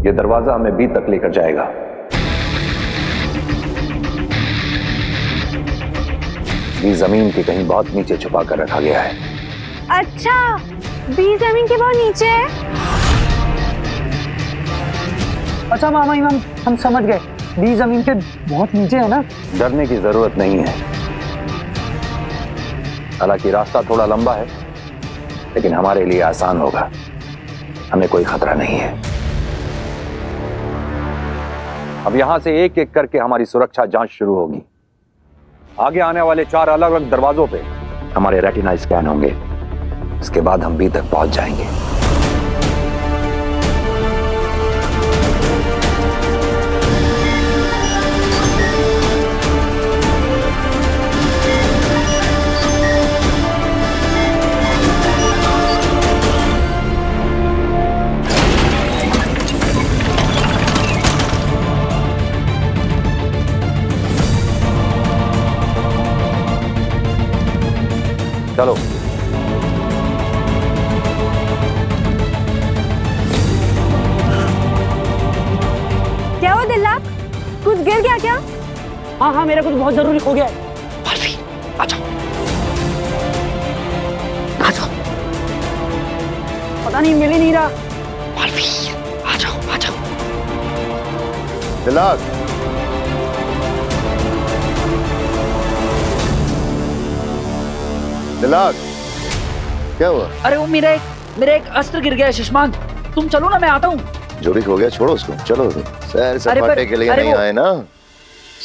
ये दरवाजा हमें बी तक लेकर जाएगा। बी जमीन के कहीं बहुत नीचे छुपा कर रखा गया है। अच्छा, बी जमीन के बहुत नीचे है। अच्छा मामा इमाम, हम समझ गए, बी जमीन के बहुत नीचे है ना। डरने की जरूरत नहीं है। हालांकि रास्ता थोड़ा लंबा है, लेकिन हमारे लिए आसान होगा। हमें कोई खतरा नहीं है। अब यहां से एक एक करके हमारी सुरक्षा जांच शुरू होगी। आगे आने वाले 4 अलग अलग दरवाजों पे हमारे रेटिना स्कैन होंगे। इसके बाद हम बी तक पहुंच जाएंगे। चलो। क्या हुआ दिल्लाक? कुछ गिर गया क्या? हाँ, मेरा कुछ बहुत जरूरी हो गया है। बर्फी, आ जाओ। आ जाओ। पता नहीं, मिल ही नहीं रहा। बर्फी, आ जाओ, आ जाओ। दिल्लाक, दिल्लाक, क्या हुआ? अरे वो मेरा एक अस्त्र गिर गया है शशमान। तुम चलो ना, मैं आता हूँ। जो भी हो गया छोड़ो उसको, चलो। सैर सपाटे के लिए नहीं आए ना,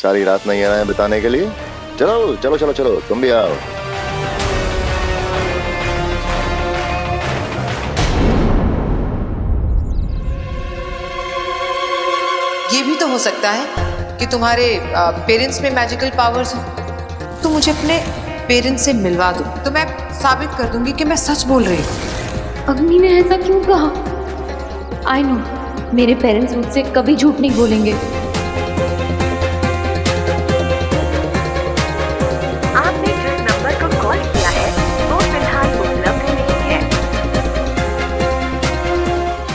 सारी रात नहीं आए बिताने के लिए। चलो चलो चलो चलो, तुम भी आओ। ये भी तो हो सकता है कि तुम्हारे पेरेंट्स में मैजिकल पावर्स हो। तो मुझे अपने पेरेंट्स से मिलवा दो, तो मैं साबित कर दूंगी कि मैं सच बोल रही हूँ। अग्नि ने ऐसा क्यों कहा? आई नो, मेरे पेरेंट्स मुझसे कभी झूठ नहीं बोलेंगे। आपने जिस नंबर को कॉल किया है वो फिलहाल उपलब्ध नहीं है।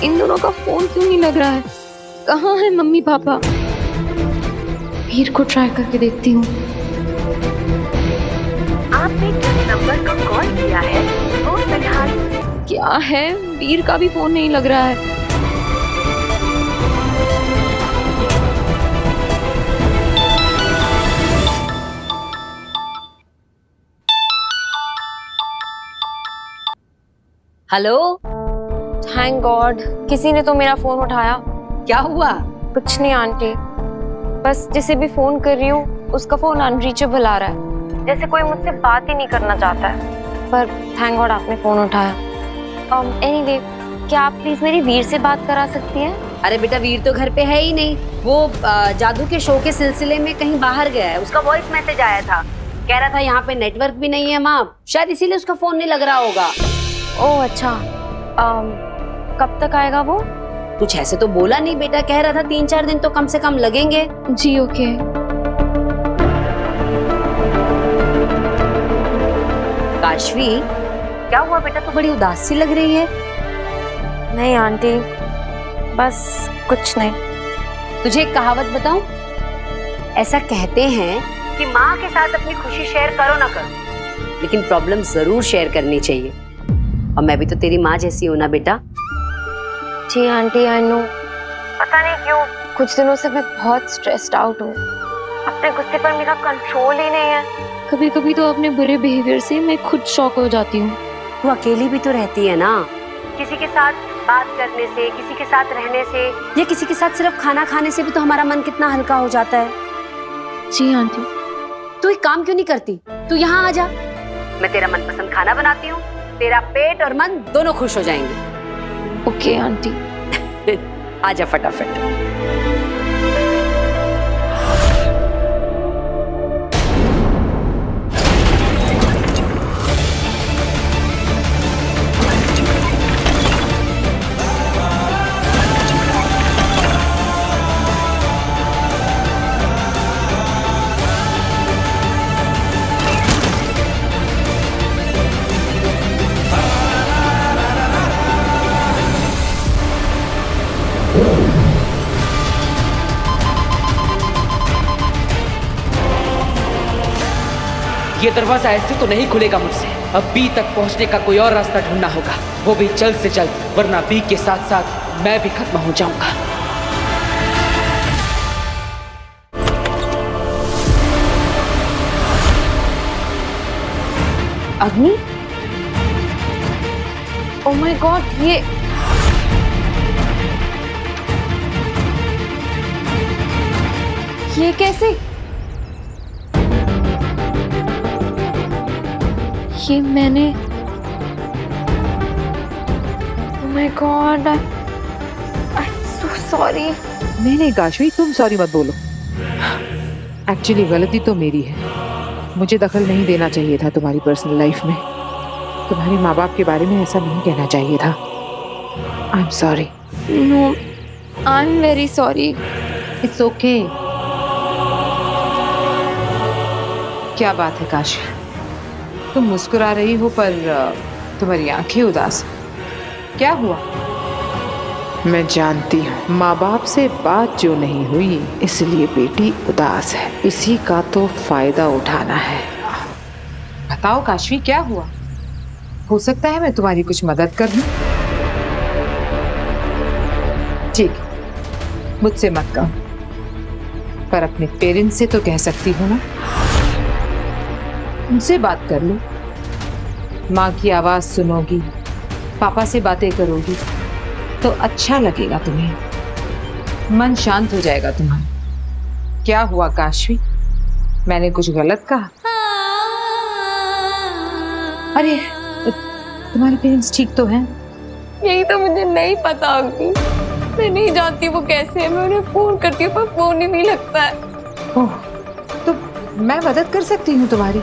इन दोनों का फोन क्यों नहीं लग रहा है? कहाँ है मम्मी पापा? वीर को ट्राई करके देखती हूँ। आपने जिस नंबर को कॉल किया है वो फिलहाल। क्या है, वीर का भी फोन नहीं लग रहा है। हेलो। थैंक गॉड, किसी ने तो मेरा फोन उठाया। क्या हुआ? कुछ नहीं आंटी, बस जिसे भी फोन कर रही हूँ उसका फोन अनरीचेबल आ रहा है, जैसे कोई मुझसे बात ही नहीं करना चाहता है। पर थैंक गॉड आपने फोन उठाया। एनीवे, क्या आप प्लीज मेरी वीर से बात करा सकती हैं? अरे बेटा, वीर तो घर पे है ही नहीं। वो जादू के शो के सिलसिले में कहीं बाहर गया है। उसका वॉइस मैसेज आया था, कह रहा था यहाँ पे नेटवर्क भी नहीं है माँ, शायद इसीलिए उसका फोन नहीं लग रहा होगा। ओह अच्छा, कब तक आएगा वो? कुछ ऐसे तो बोला नहीं बेटा, कह रहा था 3-4 दिन तो कम से कम लगेंगे। जी ओके। काशवी, क्या हुआ बेटा, तो बड़ी उदास सी लग रही है। नहीं आंटी, बस कुछ नहीं। तुझे एक कहावत बताऊं? ऐसा कहते हैं कि माँ के साथ अपनी खुशी शेयर करो ना करो, लेकिन प्रॉब्लम जरूर शेयर करनी चाहिए। और मैं भी तो तेरी माँ जैसी हूं ना बेटा। जी आंटी, आई नो। पता नहीं क्यों कुछ दिनों से मैं बहुत स्ट्रेस्ड आउट हूँ। अपने गुस्से पर मेरा कंट्रोल ही नहीं है। कभी कभी तो अपने बुरे बिहेवियर से मैं खुद शॉक हो जाती हूँ। तू अकेली भी तो रहती है ना, किसी के साथ बात करने से, किसी के साथ रहने से, या किसी के साथ सिर्फ खाना खाने से भी तो हमारा मन कितना हल्का हो जाता है। जी आंटी। तू एक काम क्यों नहीं करती, तू यहाँ आ जा, मैं तेरा मनपसंद खाना बनाती हूँ, तेरा पेट और मन दोनों खुश हो जाएंगे। Okay aunty. आजा फटाफट। ये दरवाजा ऐसे तो नहीं खुलेगा मुझसे। अब बी तक पहुंचने का कोई और रास्ता ढूंढना होगा, वो भी जल्द से जल्द, वरना बी के साथ साथ मैं भी खत्म हो जाऊंगा। अग्नि, ओह माय गॉड, ये कैसे? ये मैंने, oh my God, I am so sorry. नहीं नहीं काशवी, तुम सॉरी मत बोलो। एक्चुअली गलती तो मेरी है, मुझे दखल नहीं देना चाहिए था तुम्हारी पर्सनल लाइफ में। तुम्हारे माँ बाप के बारे में ऐसा नहीं कहना चाहिए था। I am sorry. No, I am very sorry. It's okay. क्या बात है काशवी, तुम मुस्कुरा रही हो पर तुम्हारी आंखें उदास। क्या हुआ? मैं जानती हूँ माँ बाप से बात जो नहीं हुई इसलिए बेटी उदास है, इसी का तो फायदा उठाना है। बताओ काशवी, क्या हुआ? हो सकता है मैं तुम्हारी कुछ मदद कर दूं। ठीक, मुझसे मत कहो, पर अपने पेरेंट्स से तो कह सकती हो ना। उनसे बात कर लो, माँ की आवाज सुनोगी, पापा से बातें करोगी तो अच्छा लगेगा तुम्हें, मन शांत हो जाएगा तुम्हारा। क्या हुआ काशवी, मैंने कुछ गलत कहा? अरे तुम्हारे पेरेंट्स ठीक तो हैं? यही तो मुझे नहीं पता अग्नि, मैं नहीं जानती वो कैसे है। मैं उन्हें फोन करती हूँ पर फोन ही नहीं लगता है। ओह, तो मैं मदद कर सकती हूँ तुम्हारी,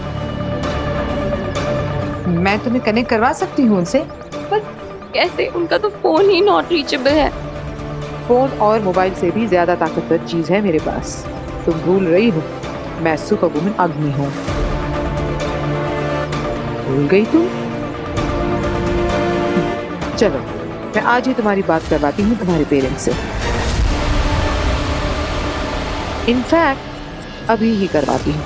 मैं तुम्हें कनेक्ट करवा सकती हूँ उनसे। पर कैसे? उनका तो फोन ही नॉट रीचेबल है। फोन और मोबाइल से भी ज्यादा ताकतवर चीज है मेरे पास। तुम भूल रही हो, मैं सुपर वुमन अग्नि हूँ। भूल गई तुम? चलो, मैं आज ही तुम्हारी बात करवाती हूँ तुम्हारे पेरेंट्स से। इनफैक्ट अभी ही करवाती हूँ।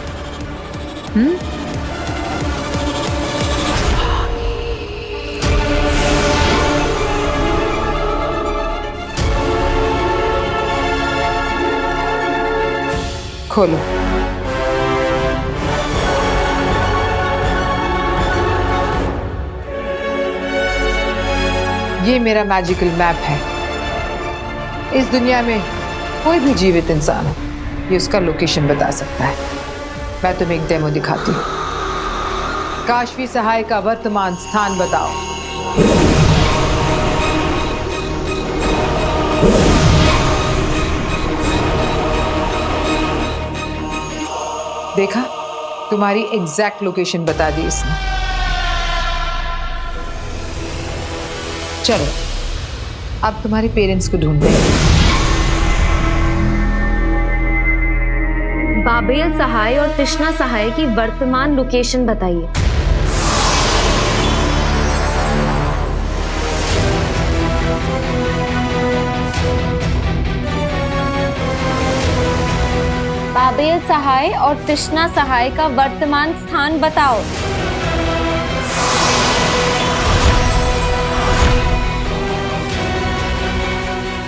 खोलो। ये मेरा मैजिकल मैप है। इस दुनिया में कोई भी जीवित इंसान हो, ये उसका लोकेशन बता सकता है। मैं तुम्हें एक डेमो दिखाती हूँ। काशवी सहाय का वर्तमान स्थान बताओ। देखा, तुम्हारी एग्जैक्ट लोकेशन बता दी इसने। चलो, अब तुम्हारे पेरेंट्स को ढूंढते हैं। बाबेल सहाय और तृष्णा सहाय की वर्तमान लोकेशन बताइए। बाबेल सहाय और तृष्णा सहाय का वर्तमान स्थान बताओ।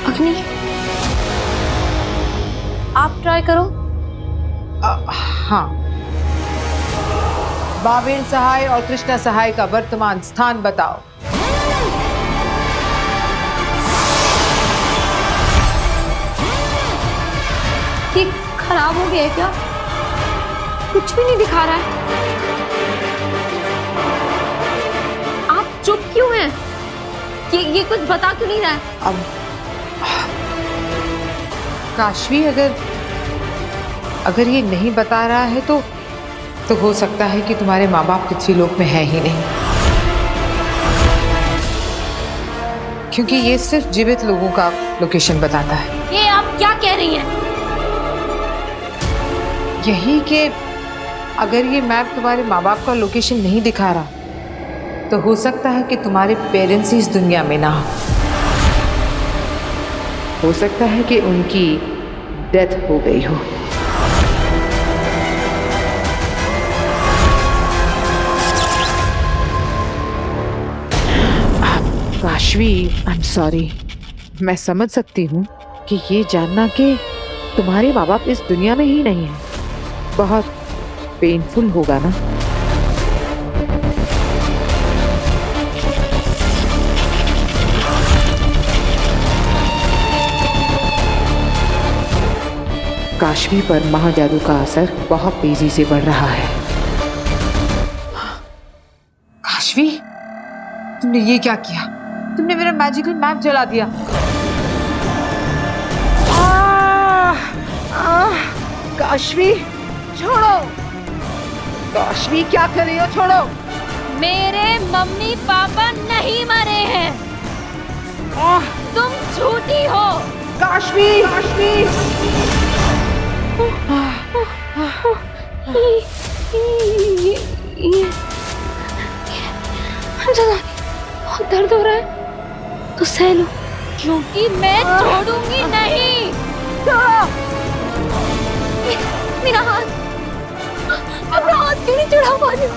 अग्नि, आप ट्राई करो। हाँ, बाबेल सहाय और तृष्णा सहाय का वर्तमान स्थान बताओ। ये खराब हो गया है क्या? कुछ भी नहीं दिखा रहा है। आप चुप क्यों हैं? ये कुछ बता क्यों नहीं रहा है? अब काशवी, अगर ये नहीं बता रहा है तो हो सकता है कि तुम्हारे माँ बाप किसी लोक में है ही नहीं, क्योंकि ये सिर्फ जीवित लोगों का लोकेशन बताता है। ये आप क्या कह रही हैं? यही कि अगर ये मैप तुम्हारे माँ बाप का लोकेशन नहीं दिखा रहा तो हो सकता है कि तुम्हारे पेरेंट्स ही इस दुनिया में ना हो सकता है कि उनकी डेथ हो गई हो। काशवी, आई एम सॉरी। मैं समझ सकती हूँ कि ये जानना कि तुम्हारे माँ बाप इस दुनिया में ही नहीं है बहुत पेनफुल होगा ना। काशवी पर महाजादू का असर बहुत तेजी से बढ़ रहा है। काशवी, तुमने ये क्या किया? तुमने मेरा मैजिकल मैप जला दिया। काशवी छोड़ो, काशवी क्या कर रही हो? छोड़ो। मेरे मम्मी पापा नहीं मरे हैं, तुम झूठी हो। काशवी, काशवी। बहुत दर्द हो रहा है तो सह लो, क्योंकि मैं छोड़ूंगी नहीं। मेरा हाथ क्यों नहीं चढ़ा पा रही हो?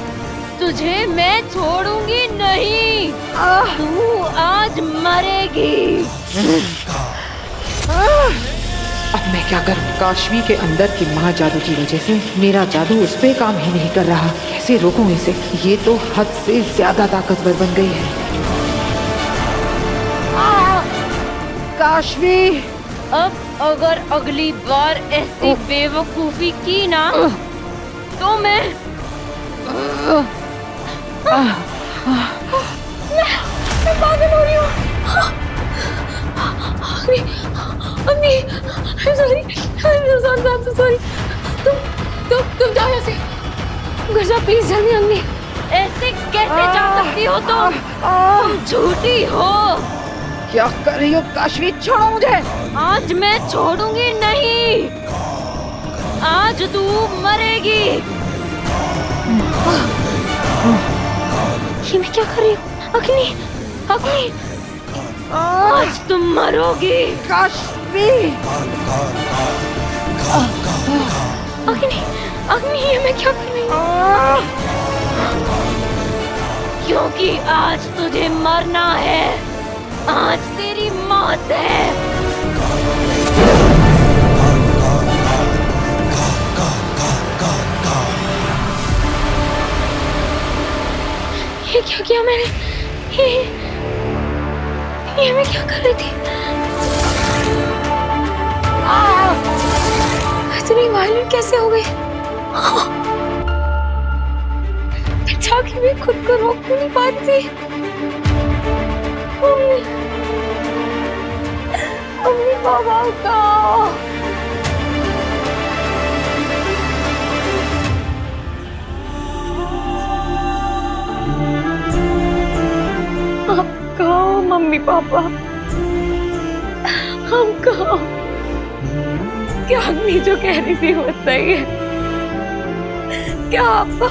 तुझे मैं छोड़ूंगी नहीं, तू आज मरेगी। अब मैं क्या करूं? काशवी के अंदर की महाजादू की वजह से मेरा जादू उस पे काम ही नहीं कर रहा। कैसे रोकूं इसे? ये तो हद से ज्यादा ताकतवर बन गई है। काशवी, अब अगर अगली बार ऐसी बेवकूफी की ना तो मैं पागल हो रही हूँ। अम्मी, I'm sorry, I'm so sorry। तुम जाओ यहाँ से, घर जाओ प्लीज जल्दी। अम्मी, ऐसे कैसे जा सकती हो तुम झूठी हो। क्या कर रही हो काशवी? छोड़ो मुझे। आज मैं छोड़ूंगी नहीं, आज तू मरेगी। ये मैं क्या कर रही हूँ? अग्नि, अग्नि, आज तुम मरोगी। काशवी, अग्नि, अग्नि, ये मैं क्या कर रही हूँ? क्योंकि आज तुझे मरना है, आज तेरी मौत है। ये क्या किया मैंने? ये मैं क्या कर रही थी? इतनी वायलेंट कैसे हो गई? जाके भी खुद को रोक नहीं पा रही थी। मम्मी पापा का आप कहो मम्मी पापा, हम कहो क्या अग्नि जो कह रही थी वो सही है? क्या आपको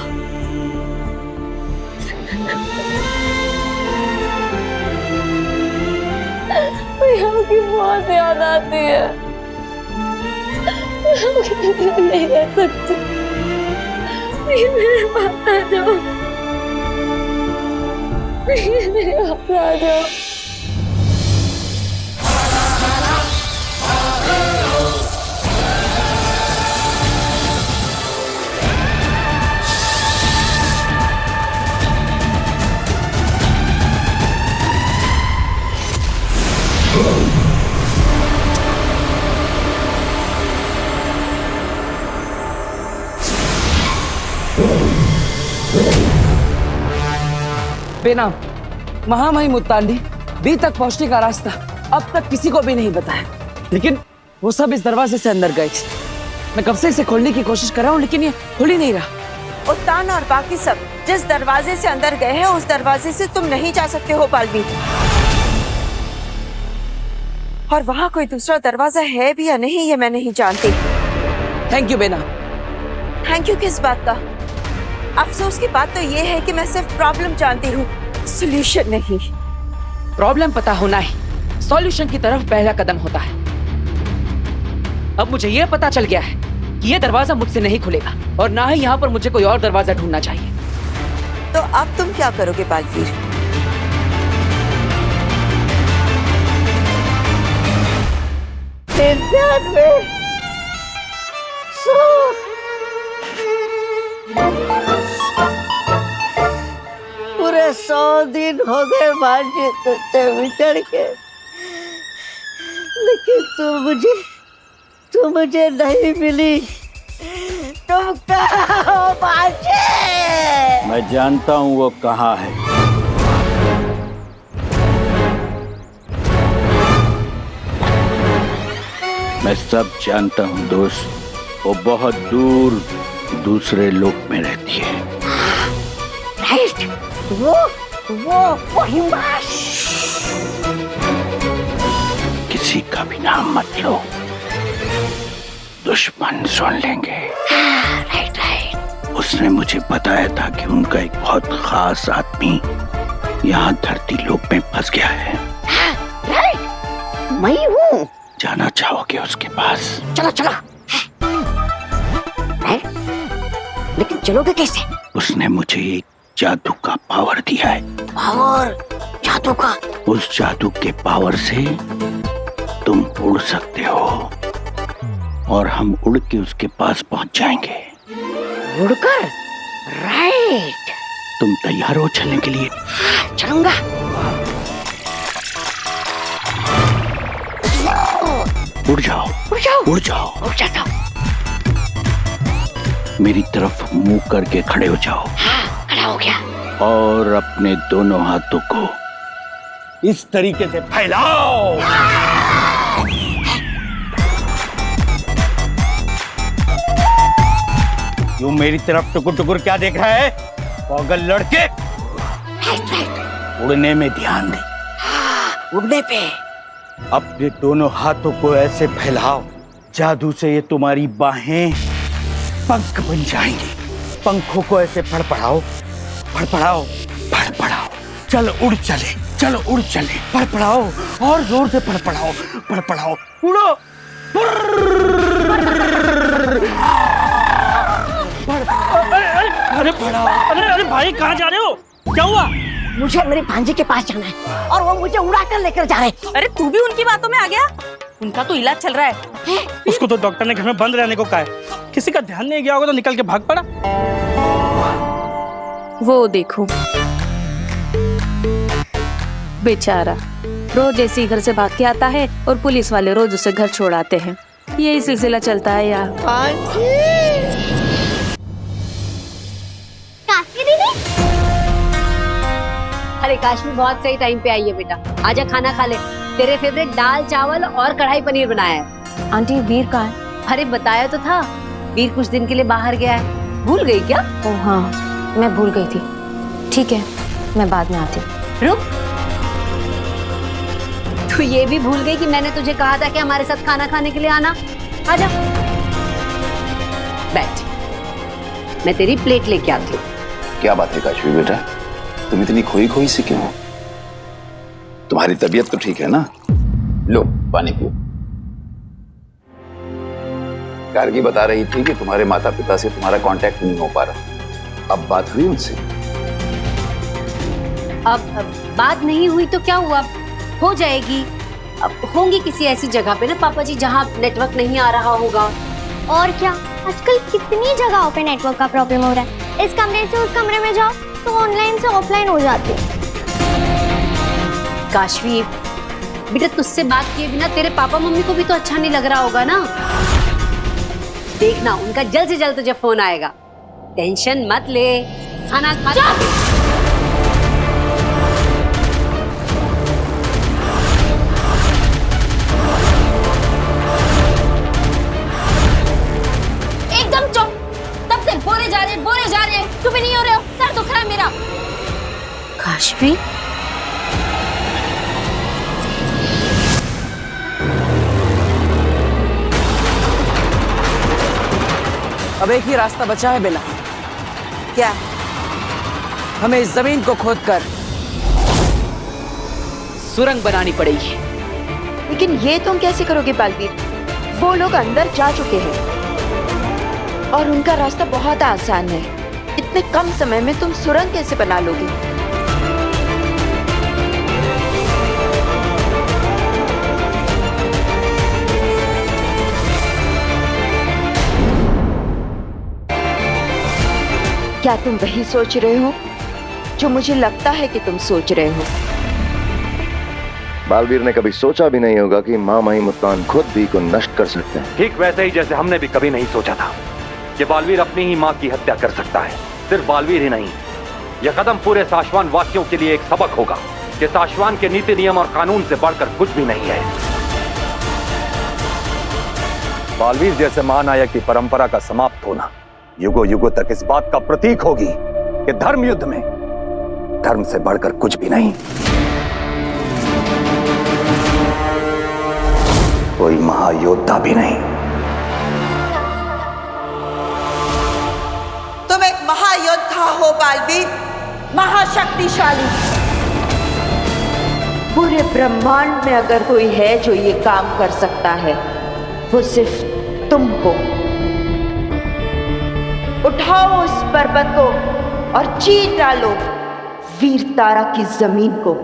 की बहुत याद आती है? नहीं रह सकती, मेरे पास आ जाओ, मेरे पास आ जाओ। बेनाम महामहिम मुत्तांडी बी तक पहुंचने का रास्ता अब तक किसी को भी नहीं बताया, लेकिन वो सब इस दरवाजे से अंदर गए थे। मैं कब से इसे खोलने की कोशिश कर रहा हूँ, लेकिन ये खुल ही नहीं रहा। उत्तान और बाकी सब जिस दरवाजे से अंदर गए हैं उस दरवाजे से तुम नहीं जा सकते हो बालवीर। और वहाँ कोई दूसरा दरवाजा है भी या नहीं ये मैं नहीं जानती। थैंक यू बेना। थैंक यू किस बात का? अफसोस की बात तो ये है कि मैं सिर्फ प्रॉब्लम जानती हूँ, सॉल्यूशन नहीं। प्रॉब्लम पता होना ही सॉल्यूशन की तरफ पहला कदम होता है। अब मुझे यह पता चल गया है कि यह दरवाजा मुझसे नहीं खुलेगा और ना ही यहाँ पर मुझे कोई और दरवाजा ढूंढना चाहिए। तो अब तुम क्या करोगे बालवीर? बदन में पूरे 100 दिन हो गए भांजे तुझसे बिछड़ के, लेकिन तू मुझे नहीं मिली। तुम कहाँ हो भांजे? मैं जानता हूँ वो कहाँ है। मैं सब जानता हूँ दोस्त, वो बहुत दूर दूसरे लोक में रहती है। राइट, वो हिमाश। किसी का भी नाम मत लो, दुश्मन सुन लेंगे। राइट। उसने मुझे बताया था कि उनका एक बहुत खास आदमी यहाँ धरती लोक में फंस गया है। राइट, मैं हूँ। जाना चाहोगे उसके पास? चलो चलो। लेकिन चलोगे कैसे? उसने मुझे एक जादू का पावर दिया है। पावर? जादू का? उस जादू के पावर से तुम उड़ सकते हो और हम उड़ के उसके पास पहुंच जाएंगे। उड़कर? राइट। तुम तैयार हो चलने के लिए? चलूंगा। उड़ जाओ, उड़ जाओ, उड़ जाओ, उड़ जाता हूँ। मेरी तरफ मुंह करके खड़े हो जाओ। हाँ, खड़ा हो गया। और अपने दोनों हाथों को इस तरीके से फैलाओ। यूं मेरी तरफ टुकुर टुकुर क्या देख रहा है पागल लड़के? उड़ने में ध्यान दे। उड़ने पे? अपने दोनों हाथों को ऐसे फैलाओ, जादू से ये तुम्हारी बाहें पंख बन जाएंगी। पंखों को ऐसे फड़फड़ाओ, फड़फड़ाओ, फड़फड़ाओ। चलो उड़ चले, चलो उड़ चले। फड़फड़ाओ और जोर से फड़फड़ाओ, फड़फड़ाओ। उड़ो। अरे फड़ाओ। अरे भाई कहाँ जा रहे हो? क्या हुआ? मुझे मेरे भांजे के पास जाना है और वो मुझे उड़ा कर लेकर जा रहे हैं। अरे तू भी उनकी बातों में आ गया? उनका तो इलाज चल रहा है। उसको तो डॉक्टर ने घर में बंद रहने को कहा है। किसी का ध्यान नहीं गया होगा तो निकल के भाग पड़ा। वो देखो बेचारा, रोज ऐसे ही घर से भाग के आता है और पुलिस वाले रोज उसे घर छोड़ आते हैं। यही सिलसिला चलता है यार। अरे काश्मी बहुत सही टाइम पे आई है बेटा। आजा खाना खा ले। तेरे फेवरेट दाल चावल और कढ़ाई पनीर बनाया है। आंटी वीर कहाँ है? अरे बताया तो था, वीर कुछ दिन के लिए बाहर गया है। भूल गई क्या? ओह हाँ, मैं भूल गई थी। ठीक है, मैं बाद में आती हूँ। रुक, तू ये भी भूल गई कि मैंने तुझे कहा था कि हमारे साथ खाना खाने के लिए आना। आजा बैठ, मैं तेरी प्लेट लेके आती हूँ। क्या बात है काशवी बेटा, तुम इतनी खोई खोई सी क्यों हो? तुम्हारी तबीयत तो ठीक है ना? लो पानी पियो। गार्गी बता रही थी कि तुम्हारे माता पिता से तुम्हारा कांटेक्ट नहीं हो पा रहा। अब बात हुई उनसे? अब बात नहीं हुई तो क्या हुआ, हो जाएगी। अब होंगी किसी ऐसी जगह पे ना पापा जी जहाँ नेटवर्क नहीं आ रहा होगा। और क्या, आजकल कितनी जगहों पे नेटवर्क का प्रॉब्लम हो रहा है। इस कमरे से उस कमरे में जाओ तो ऑनलाइन से ऑफलाइन हो जाती है। काशवी बेटा, तुझसे बात किए बिना तेरे पापा मम्मी को भी तो अच्छा नहीं लग रहा होगा ना। देखना उनका जल्द से जल्द तुझे फोन आएगा। टेंशन मत ले, खाना खा। एकदम चुप। तब से बोले जा रहे चुप ही नहीं हो रहे हो। सर दुख रहा है मेरा। काशवी अब एक ही रास्ता बचा है बेला। क्या? हमें इस जमीन को खोदकर सुरंग बनानी पड़ेगी। लेकिन ये तुम कैसे करोगे बालवीर? वो लोग अंदर जा चुके हैं और उनका रास्ता बहुत आसान है। इतने कम समय में तुम सुरंग कैसे बना लोगे? क्या तुम वही सोच रहे हो जो मुझे लगता है कि तुम सोच रहे हो? बालवीर ने कभी सोचा भी नहीं होगा कि माँ माही मुल्तान खुद भी को नष्ट कर सकते हैं। ठीक वैसे ही जैसे हमने भी कभी नहीं सोचा था कि बालवीर अपनी ही माँ की हत्या कर सकता है। सिर्फ बालवीर ही नहीं, यह कदम पूरे साशवान वासियों के लिए एक सबक होगा कि साशवान के नीति नियम और कानून से बढ़कर कुछ भी नहीं है। बालवीर जैसे महानायक की परंपरा का समाप्त होना युगों युगों तक इस बात का प्रतीक होगी कि धर्म युद्ध में धर्म से बढ़कर कुछ भी नहीं। कोई महायोद्धा भी नहीं। तुम एक महायोद्धा हो बालवीर, महाशक्तिशाली। पूरे ब्रह्मांड में अगर कोई है जो ये काम कर सकता है वो सिर्फ तुम हो। उठाओ उस पर्वत को और चीर डालो वीर तारा की जमीन को।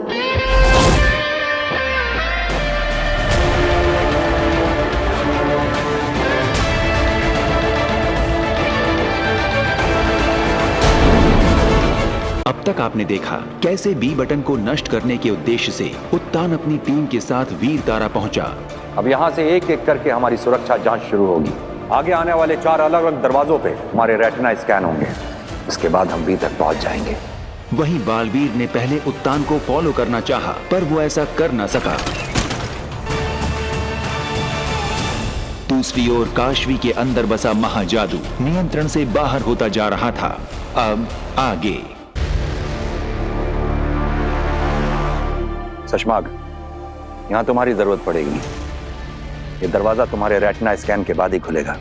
अब तक आपने देखा कैसे बी बटन को नष्ट करने के उद्देश्य से उत्तान अपनी टीम के साथ वीर तारा पहुंचा। अब यहाँ से एक एक करके हमारी सुरक्षा जांच शुरू होगी। आगे आने वाले 4 अलग अलग दरवाजों पे हमारे रेटिना स्कैन होंगे। उसके बाद हम बी तक पहुंच जाएंगे। वहीं बालवीर ने पहले उत्तान को फॉलो करना चाहा, पर वो ऐसा कर न सका। दूसरी ओर काशवी के अंदर बसा महाजादू नियंत्रण से बाहर होता जा रहा था। अब आगे सशमाग, यहां तुम्हारी जरूरत पड़ेगी। ये दरवाजा तुम्हारे रेटिना स्कैन के बाद ही खुलेगा।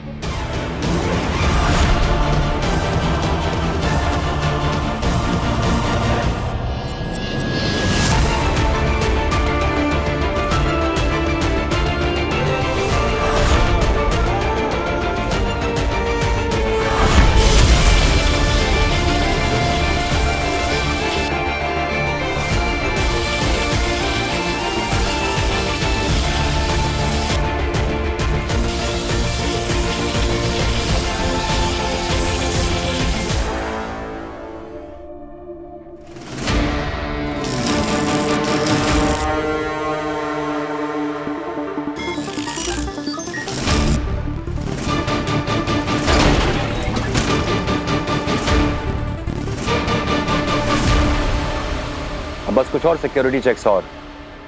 बस कुछ और सिक्योरिटी चेक्स और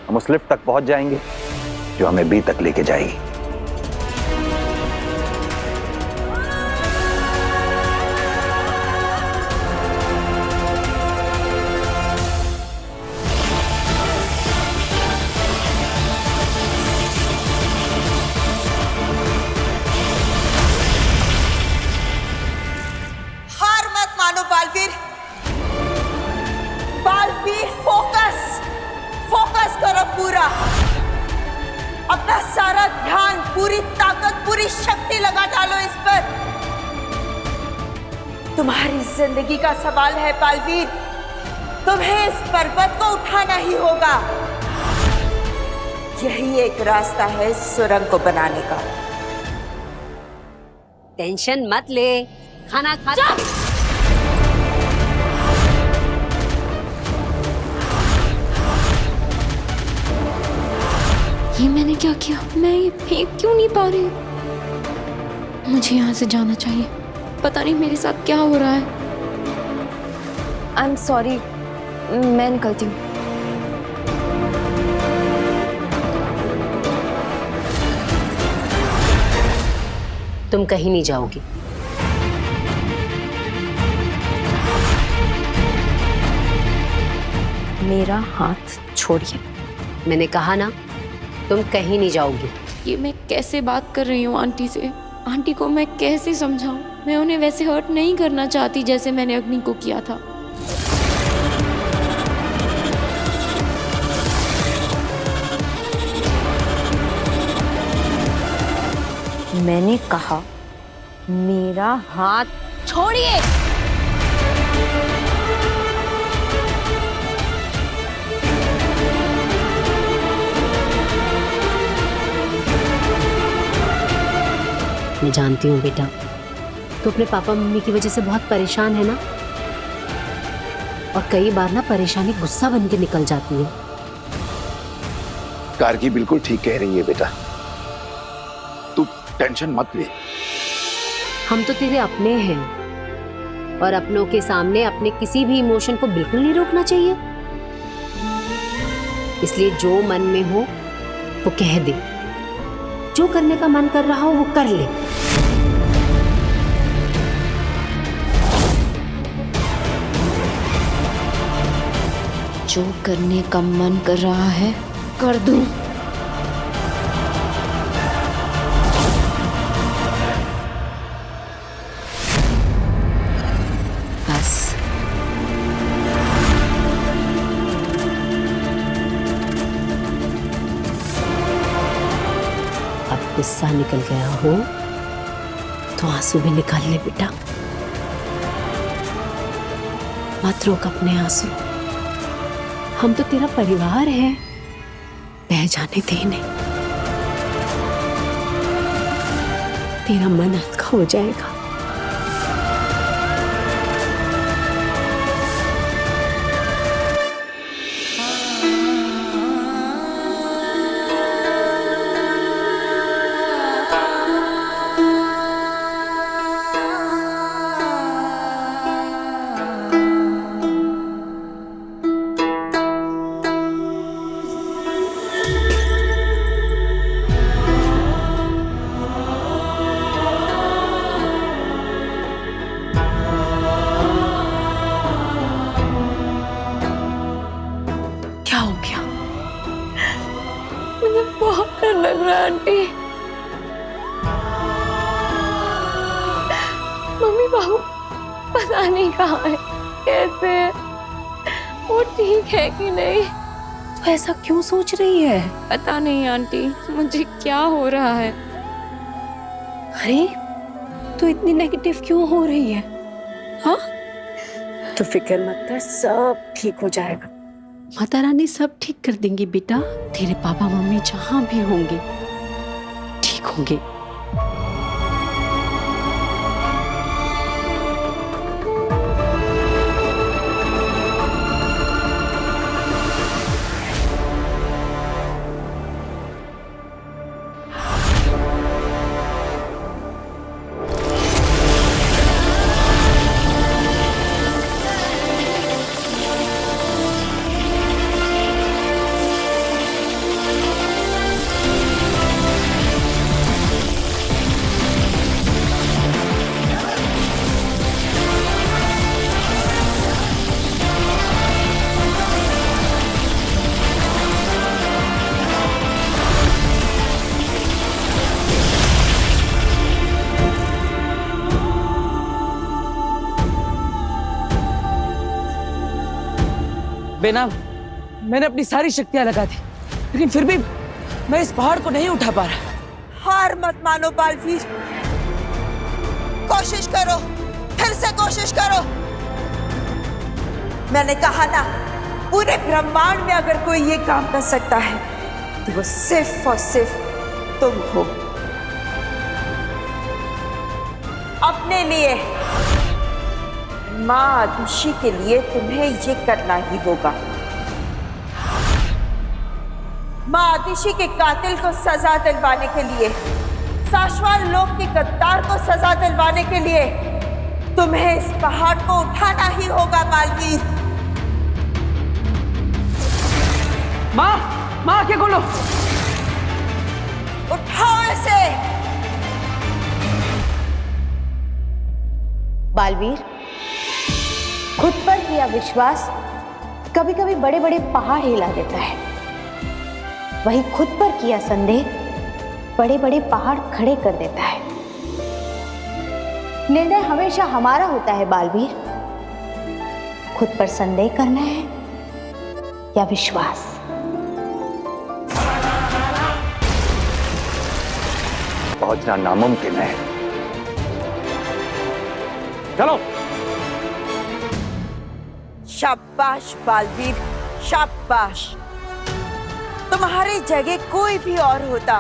हम उस लिफ्ट तक पहुंच जाएंगे जो हमें बी तक लेके जाएगी। हार मत मानो बालवीर। बालवीर फोकस करो पूरा। अपना सारा ध्यान, पूरी ताकत, पूरी शक्ति लगा डालो इस पर। तुम्हारी जिंदगी का सवाल है बालवीर। तुम्हें इस पर्वत को उठाना ही होगा। यही एक रास्ता है इस सुरंग को बनाने का। टेंशन मत ले, खाना खा। ये मैंने क्या किया? मैं ये फेंक क्यों नहीं पा रही? मुझे यहाँ से जाना चाहिए। पता नहीं मेरे साथ क्या हो रहा है। आई एम सॉरी, मैं निकलती हूँ। तुम कहीं नहीं जाओगी। मेरा हाथ छोड़िए। मैंने कहा ना, तुम कहीं नहीं जाओगी। ये मैं कैसे बात कर रही हूँ आंटी से? आंटी को मैं कैसे समझाऊं? मैं उन्हें वैसे हर्ट नहीं करना चाहती जैसे मैंने अग्नि को किया था। मैंने कहा मेरा हाथ छोड़िए। मैं जानती हूँ बेटा, तो अपने पापा मम्मी की वजह से बहुत परेशान है ना। और कई बार ना परेशानी गुस्सा बन के निकल जाती है। गार्गी बिल्कुल ठीक कह रही है बेटा, तू टेंशन मत ले। हम तो तेरे अपने हैं और अपनों के सामने अपने किसी भी इमोशन को बिल्कुल नहीं रोकना चाहिए। इसलिए जो मन में हो वो कह दे, जो करने का मन कर रहा हो वो कर ले। जो करने का मन कर रहा है कर दूं। बस अब गुस्सा निकल गया हो तो आंसू भी निकाल ले बेटा। मत रोक अपने आंसू, हम तो तेरा परिवार है, बह जाने दे नहीं। तेरा मन हल्का हो जाएगा। बहुत डर लग रहा है आंटी। मम्मी बाबू पता नहीं कहाँ है, कैसे है, वो ठीक है कि नहीं। तो ऐसा क्यों सोच रही है? पता नहीं आंटी, मुझे क्या हो रहा है। अरे तो इतनी नेगेटिव क्यों हो रही है? हाँ तो फिक्र मत कर, सब ठीक हो जाएगा। माता रानी सब ठीक कर देंगी बेटा। तेरे पापा मम्मी जहां भी होंगे ठीक होंगे। बेनाम, मैंने अपनी सारी शक्तियां लगा दी, लेकिन फिर भी मैं इस पहाड़ को नहीं उठा पा रहा। हार मत मानो बालवीर, कोशिश करो, फिर से कोशिश करो। मैंने कहा ना, पूरे ब्रह्मांड में अगर कोई ये काम कर सकता है तो वो सिर्फ और सिर्फ तुम हो। अपने लिए, माँ आदुषी के लिए तुम्हें ये करना ही होगा। माँ आदुषी के कातिल को सजा दिलवाने के लिए, साशवान लोक के गद्दार को सजा दिलवाने के लिए तुम्हें इस पहाड़ को उठाना ही होगा बालवीर। माँ, माँ आके खोलो। उठाओ इसे। बालवीर, खुद पर किया विश्वास कभी कभी बड़े बड़े पहाड़ हिला देता है, वही खुद पर किया संदेह बड़े बड़े पहाड़ खड़े कर देता है। निर्णय हमेशा हमारा होता है बालवीर, खुद पर संदेह करना है या विश्वास। पहुंचना नामुमकिन है। चलो। शाबाश बालवीर, शाबाश। तुम्हारी जगह कोई भी और होता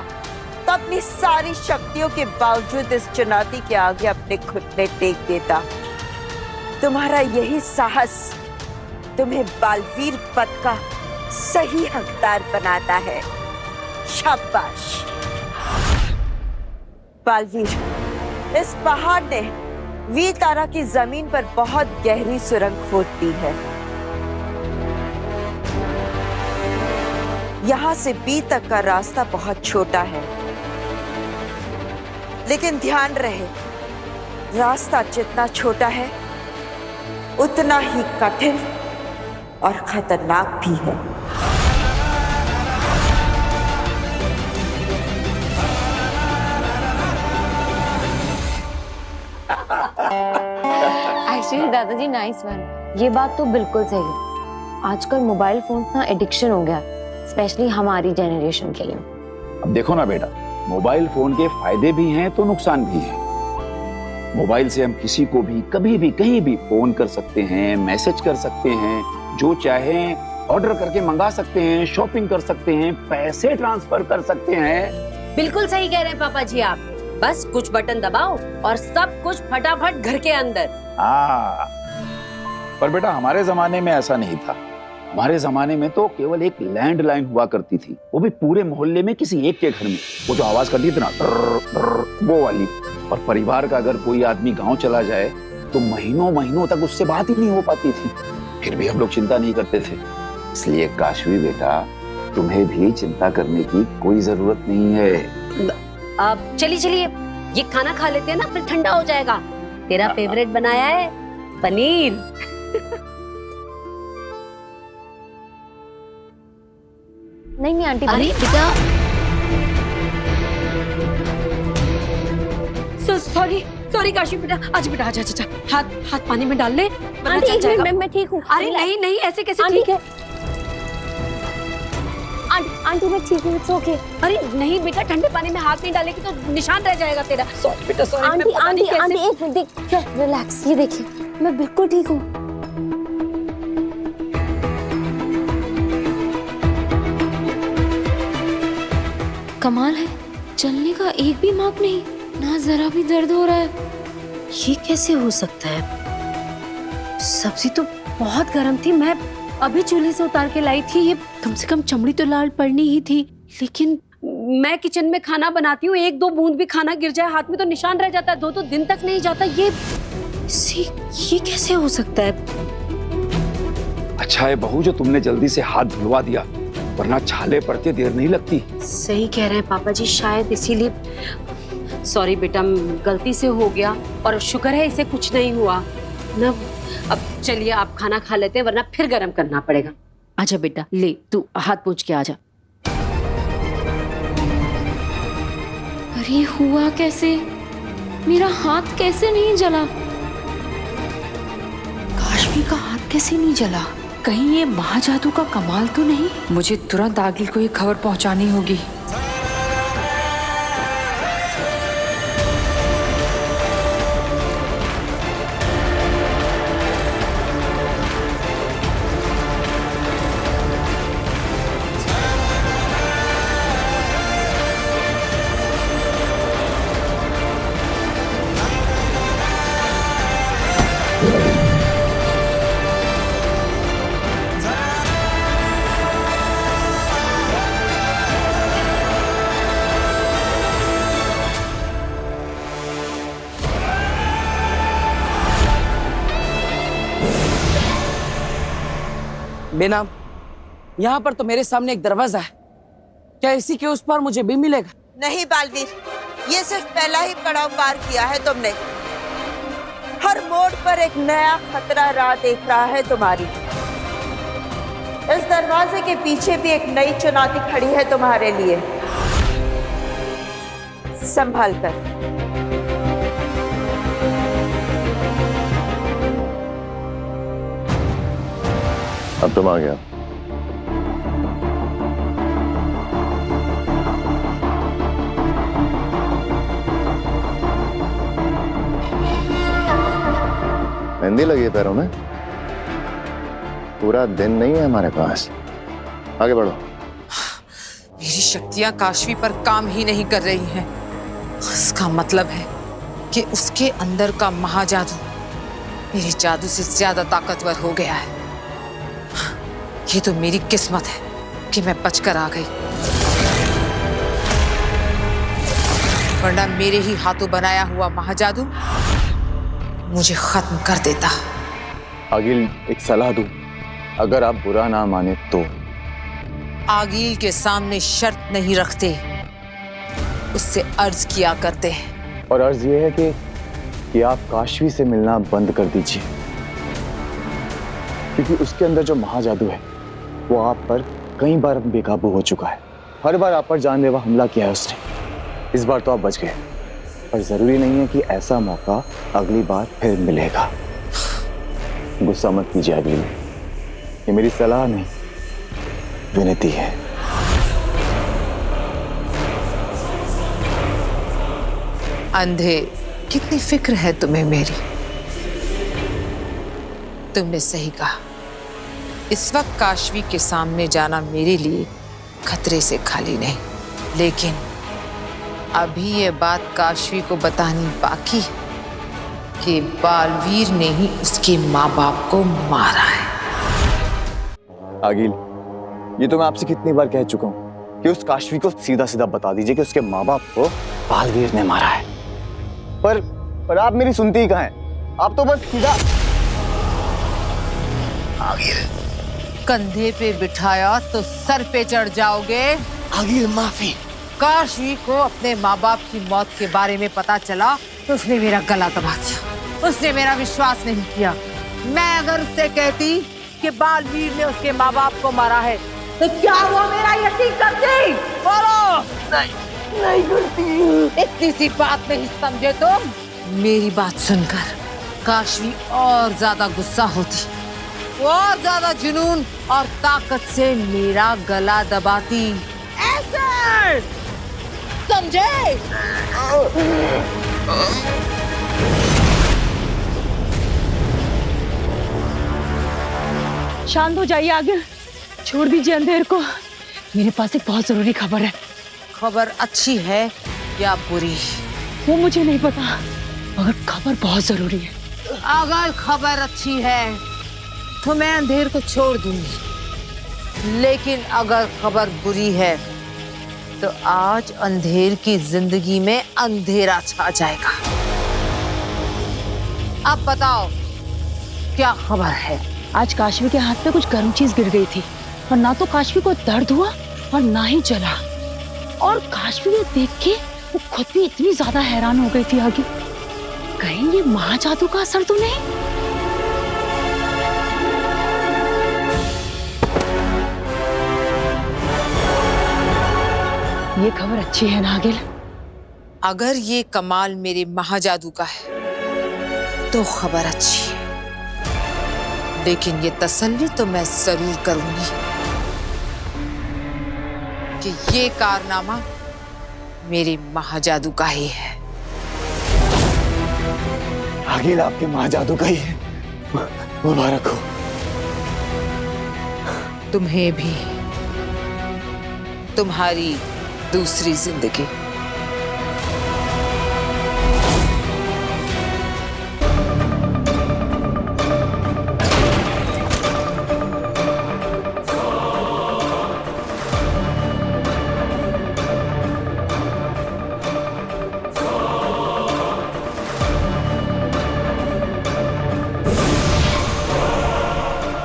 तो अपनी सारी शक्तियों के बावजूद इस चुनौती के आगे अपने घुटने टेक देता। तुम्हारा यही साहस तुम्हें बालवीर पद का सही हकदार बनाता है। शाबाश बालवीर, इस पहाड़ ने वीर तारा की जमीन पर बहुत गहरी सुरंग खोद दी है। यहां से बी तक का रास्ता बहुत छोटा है, लेकिन ध्यान रहे, रास्ता जितना छोटा है उतना ही कठिन और खतरनाक भी है। एक्चुअली दादाजी नाइस वन, ये बात तो बिल्कुल सही है। आजकल मोबाइल फोन्स ना एडिक्शन हो गया, स्पेशली हमारी जनरेशन के लिए। अब देखो ना बेटा, मोबाइल फोन के फायदे भी हैं तो नुकसान भी है। मोबाइल से हम किसी को भी कभी भी कहीं भी फोन कर सकते हैं, मैसेज कर सकते हैं, जो चाहें ऑर्डर करके मंगा सकते हैं, शॉपिंग कर सकते हैं, पैसे ट्रांसफर कर सकते हैं। बिल्कुल सही कह रहे हैं पापा जी आप। बस कुछ बटन दबाओ और सब कुछ फटाफट घर के अंदर। हाँ, पर बेटा हमारे जमाने में ऐसा नहीं था। हमारे जमाने में तो केवल एक लैंडलाइन हुआ करती थी, वो भी पूरे मोहल्ले में किसी एक के घर में। वो जो आवाज करती थी ना, वो वाली। और परिवार का अगर कोई आदमी गांव चला जाए तो महीनों महीनों तक उससे बात ही नहीं हो पाती थी। फिर भी हम लोग चिंता नहीं करते थे। इसलिए काशवी बेटा, तुम्हें भी चिंता करने की कोई जरूरत नहीं है। अब चलिए चलिए, ये खाना खा लेते हैं ना, फिर ठंडा हो जाएगा। तेरा फेवरेट बनाया है पनीर। नहीं आंटी, अरे बेटा, सॉरी काशी बेटा, आज बेटा आजा, हाथ पानी में डाल ले। आंटी एक मिनट, मैं ठीक हूँ। अरे नहीं ऐसे कैसे ठीक है? आंटी मैं ठीक हूँ, इट्स ओके। अरे नहीं बेटा, ठंडे पानी में हाथ नहीं डालेगी तो निशान रह जाएगा तेरा। सॉरी बेटा, सॉरी। आंटी एक मिनट, देख, रिलैक्स, ये देखिए मैं बिल्कुल ठीक हूँ। कमाल है, चलने का एक भी मार्क नहीं, ना जरा भी दर्द हो रहा है। ये कैसे हो सकता है? सब्जी तो बहुत गर्म थी, मैं अभी चूल्हे से उतार के लाई थी। ये कम से कम चमड़ी तो लाल पड़नी ही थी, लेकिन मैं किचन में खाना बनाती हूँ, एक दो बूंद भी खाना गिर जाए हाथ में तो निशान रह जाता है, 2 दिन तक नहीं जाता। ये कैसे हो सकता है? अच्छा है बहू जो तुमने जल्दी से हाथ धुलवा दिया, वरना छाले पड़ते देर नहीं लगती। सही कह रहे हैं पापा जी, शायद इसीलिए। सॉरी बेटा, गलती से हो गया, और शुक्र है इसे कुछ नहीं हुआ ना। अब चलिए आप खाना खा लेते हैं, वरना फिर गर्म करना पड़ेगा। आजा बेटा, ले तू हाथ पोंछ के आजा। अरे हुआ कैसे? मेरा हाथ कैसे नहीं जला? काशवी का हाथ कैसे नहीं जला? कहीं ये महाजादू का कमाल तो नहीं? मुझे तुरंत आगिल को ये खबर पहुंचानी होगी। बेनाम, यहाँ पर तो मेरे सामने एक दरवाजा है, क्या इसी के उस पार मुझे भी मिलेगा? नहीं बालवीर, ये सिर्फ पहला ही पड़ाव पार किया है तुमने। हर मोड़ पर एक नया खतरा राह देख रहा है तुम्हारी। इस दरवाजे के पीछे भी एक नई चुनौती खड़ी है तुम्हारे लिए। संभाल कर। अब तुम आ गया। मेहंदी लगी है पैरों में? पूरा दिन नहीं है हमारे पास, आगे बढ़ो। मेरी शक्तियां काशवी पर काम ही नहीं कर रही हैं। इसका मतलब है कि उसके अंदर का महाजादू मेरे जादू से ज्यादा ताकतवर हो गया है। ये तो मेरी किस्मत है कि मैं बचकर आ गई, वरना मेरे ही हाथों बनाया हुआ महाजादू मुझे खत्म कर देता। आगिल, एक सलाह दूं, अगर आप बुरा ना माने तो। आगिल के सामने शर्त नहीं रखते, उससे अर्ज किया करते हैं। और अर्ज ये है कि आप काशवी से मिलना बंद कर दीजिए, क्योंकि उसके अंदर जो महाजादू है वो आप पर कई बार बेकाबू हो चुका है। हर बार आप पर जानलेवा हमला किया है उसने। इस बार तो आप बच गए, पर जरूरी नहीं है कि ऐसा मौका अगली बार फिर मिलेगा। गुस्सा मत कीजिए आगिल, ये मेरी सलाह नहीं, विनती है। अंधे, कितनी फिक्र है तुम्हें मेरी। तुमने सही कहा, इस वक्त काशवी के सामने जाना मेरे लिए खतरे से खाली नहीं, लेकिन अभी ये बात काशवी को बतानी बाकी है कि बालवीर ने ही उसके माँ बाप को मारा है। आगिल, ये तो मैं आपसे कितनी बार कह चुका हूँ कि उस काशवी को सीधा सीधा बता दीजिए कि उसके माँ बाप को बालवीर ने मारा है, पर आप मेरी सुनती ही कहाँ हैं? आप तो बस सीधा आगिल, कंधे पे बिठाया तो सर पे चढ़ जाओगे। आगिल, माफी। काशवी को अपने माँ बाप की मौत के बारे में पता चला तो उसने मेरा गला दबा दिया, उसने मेरा विश्वास नहीं किया। मैं अगर उससे कहती कि बालवीर ने उसके माँ बाप को मारा है तो क्या वो मेरा यकीन करती? बोलो। नहीं करती। इतनी सी बात नहीं समझे तुम? मेरी बात सुनकर काशवी और ज्यादा गुस्सा होती, और ज्यादा जुनून और ताकत से मेरा गला दबाती। ऐसे समझे? शांत हो जाइए आगिल, छोड़ दीजिए अंधेर को। मेरे पास एक बहुत जरूरी खबर है। खबर अच्छी है या बुरी? वो मुझे नहीं पता, मगर खबर बहुत जरूरी है। अगर खबर अच्छी है तो मैं अंधेर को छोड़ दूंगी, लेकिन अगर खबर बुरी है तो आज अंधेर की जिंदगी में अंधेरा छा जाएगा। अब बताओ क्या खबर है? आज काशवी के हाथ पे कुछ गर्म चीज गिर गई थी, और ना तो काशवी को दर्द हुआ और ना ही जला। और काशवी ने देख के वो खुद भी इतनी ज्यादा हैरान हो गई थी आगे, कहीं ये महाजादू का असर तो नहीं? ये खबर अच्छी है ना आगिल? अगर ये कमाल मेरे महाजादू का है तो खबर अच्छी है, लेकिन ये तसल्ली तो मैं जरूर करूंगी कि ये कारनामा मेरे महाजादू का ही है। आगिल, आपके महाजादू का ही है। मुबारक हो। तुम्हें भी, तुम्हारी दूसरी जिंदगी।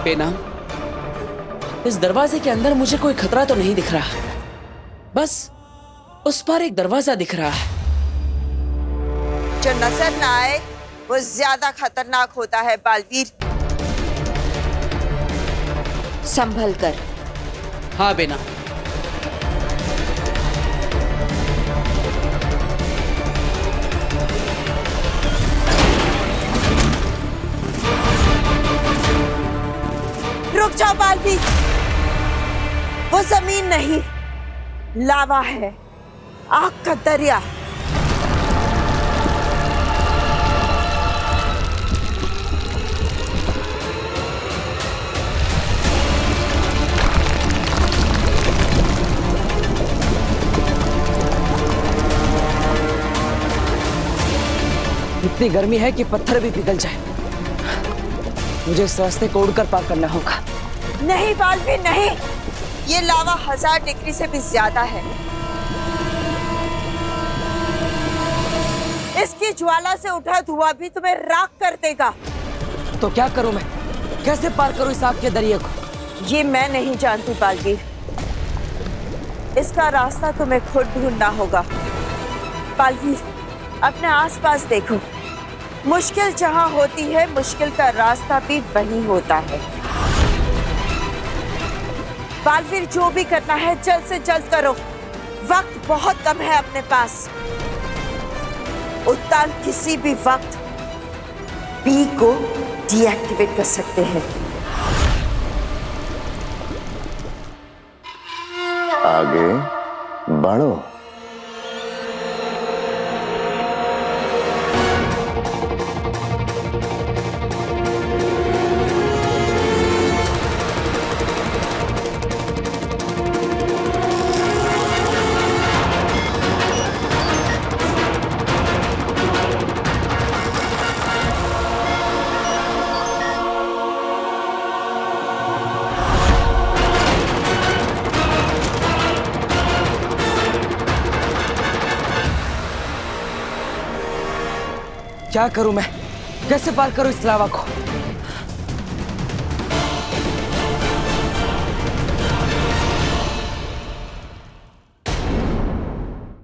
बेनाम, इस दरवाजे के अंदर मुझे कोई खतरा तो नहीं दिख रहा, बस उस पर एक दरवाजा दिख रहा है। जो नजर ना आए वो ज्यादा खतरनाक होता है बालवीर। संभल कर। हाँ बेनाम। रुक जाओ बालवीर, वो जमीन नहीं, लावा है, आग का दरिया। इतनी गर्मी है कि पत्थर भी पिघल जाए। मुझे इस रास्ते को उड़कर पार करना होगा। नहीं बालवीर नहीं, ये लावा 1000 डिग्री से भी ज्यादा है। इसकी ज्वाला से उठा धुआं भी तुम्हें राख कर देगा। तो क्या करूं मैं? कैसे पार करूं इस आग के दरिया को? ये मैं नहीं जानती बालवीर, इसका रास्ता तुम्हें खुद ढूंढना होगा। बालवीर, अपने आसपास देखो, मुश्किल जहां होती है मुश्किल का रास्ता भी वहीं होता है। बालवीर, जो भी करना है जल्द से जल्द करो, वक्त बहुत कम है अपने पास। उत्तान किसी भी वक्त बी को डीएक्टिवेट कर सकते हैं। आगे बढ़ो। क्या करूं मैं? कैसे पार करूं इस लावा को?